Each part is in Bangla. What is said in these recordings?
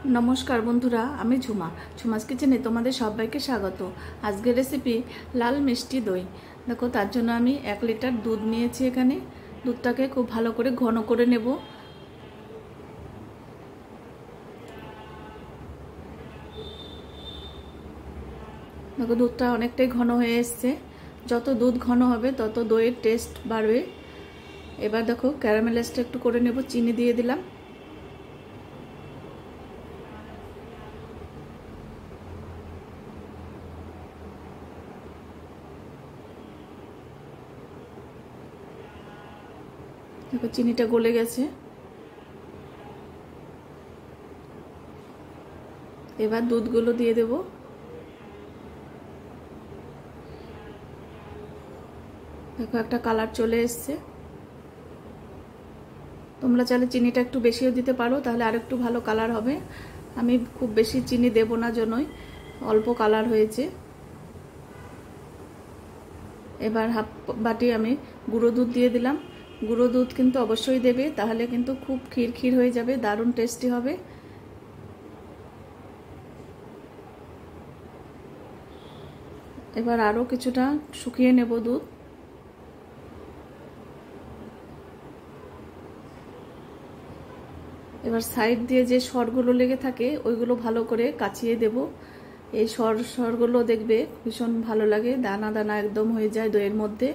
नमस्कार बंधुरा आमी झुमा झुमास किचेने तुम्हारे सबाइके स्वागत। आजकेर रेसिपि लाल मिष्टि दई। देखो तार जोन्नो आमी 1 लिटार दूध निয়েছি। एखाने दूधटाके खूब भालो करे घन करे नेब। देखो दूधटा अनेकटाई घन हये एसेছে। যত दूध घन होबे तत दইয়ের टेस्ट बाड़बे। एबार देखो ক্যারামেলাইজড একটু করে নেব। চিনি দিয়ে দিলাম। देखो चीनीटा गले गेছে। एबार दूधगुलो दिए देব। देखो একটা কালার চলে এসেছে। তোমরা চাইলে চিনিটা একটু বেশিও দিতে পারো, তাহলে আরেকটু ভালো কালার হবে। আমি খুব বেশি চিনি দেব না, জন্যই অল্প কালার হয়েছে। এবার হাফ বাটি আমি গুঁড়ো দুধ দিয়ে দিলাম। গুঁড়ো দুধ কিন্তু অবশ্যই দেবে, তাহলে কিন্তু খুব ক্ষীর ক্ষীর হয়ে যাবে, দারুণ টেস্টি হবে। এবার আরো কিছুটা শুকিয়ে নেব দুধ। এবার সাইড দিয়ে যে সরগুলো লেগে থাকে ওইগুলো ভালো করে কাচিয়ে দেব। এই সরগুলো দেখবে ভীষণ ভালো লাগে, দানা দানা একদম হয়ে যায় দইয়ের মধ্যে।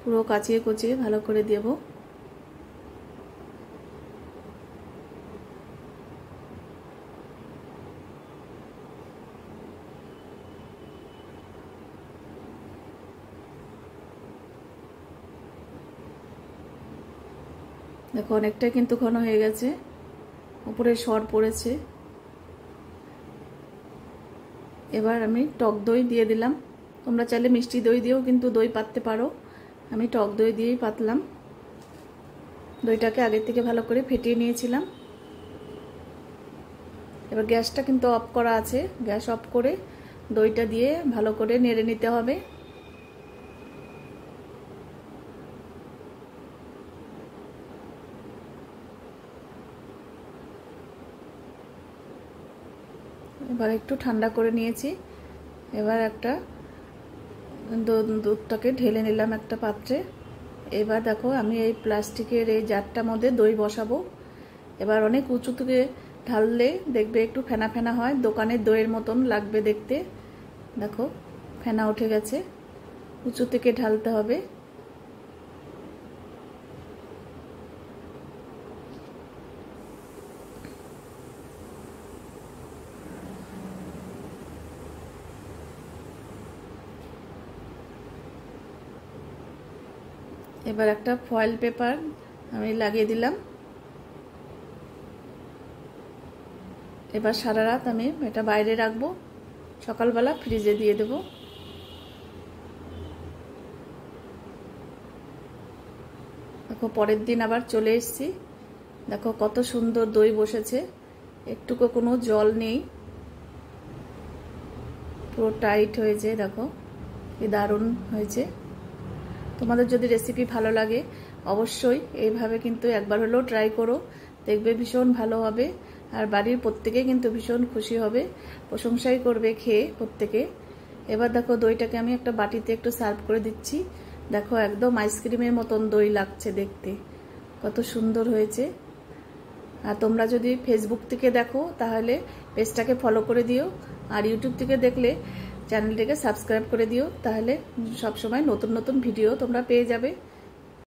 পুরো কাচিয়ে কুচিয়ে ভালো করে দেব। देखो अनेकटा किन्तु घन हो गेছে, উপরে সর পড়েছে। এবার আমি টক দই দিয়ে দিলাম। তোমরা চাইলে মিষ্টি দই দিয়েও কিন্তু দই পাততে পারো। আমি টক দই দিয়েই পাতলাম। দইটাকে আগে থেকে ভালো করে ফেটিয়ে নিয়েছিলাম। এবার গ্যাসটা কিন্তু অফ করা আছে। গ্যাস অফ করে দইটা দিয়ে ভালো করে নেড়ে নিতে হবে। এবার একটু ঠান্ডা করে নিয়েছি। এবার একটা দুধটাকে ঢেলে নিলাম একটা পাত্রে। এবার দেখো আমি এই প্লাস্টিকের এই জারটার মধ্যে দই বসাবো। এবার অনেক উঁচু থেকে ঢাললে দেখবে একটু ফেনা ফেনা হয়, দোকানের দইয়ের মতন লাগবে দেখতে। দেখো ফেনা উঠে গেছে। উঁচু থেকে ঢালতে হবে। এবার একটা ফয়েল পেপার আমি লাগিয়ে দিলাম। এবার সারা রাত আমি এটা বাইরে রাখবো, সকালবেলা ফ্রিজে দিয়ে দেব। দেখো পরের দিন আবার চলে এসেছি। দেখো কত সুন্দর দই বসেছে, একটুকু কোনো জল নেই, পুরো টাইট হয়েছে। দেখো কি দারুণ হয়েছে। তোমাদের যদি রেসিপি ভালো লাগে অবশ্যই এইভাবে কিন্তু একবার হলেও ট্রাই করো, দেখবে ভীষণ ভালো হবে। আর বাড়ির প্রত্যেকে কিন্তু ভীষণ খুশি হবে, প্রশংসাই করবে খেয়ে প্রত্যেকে। এবার দেখো দইটাকে আমি একটা বাটিতে একটু সার্ভ করে দিচ্ছি। দেখো একদম আইসক্রিমের মতন দই লাগছে দেখতে, কত সুন্দর হয়েছে। আর তোমরা যদি ফেসবুক থেকে দেখো তাহলে পেজটাকে ফলো করে দিও, আর ইউটিউব থেকে দেখলে চ্যানেলটিকে সাবস্ক্রাইব করে দিও, তাহলে সব সময় নতুন নতুন ভিডিও তোমরা পেয়ে যাবে।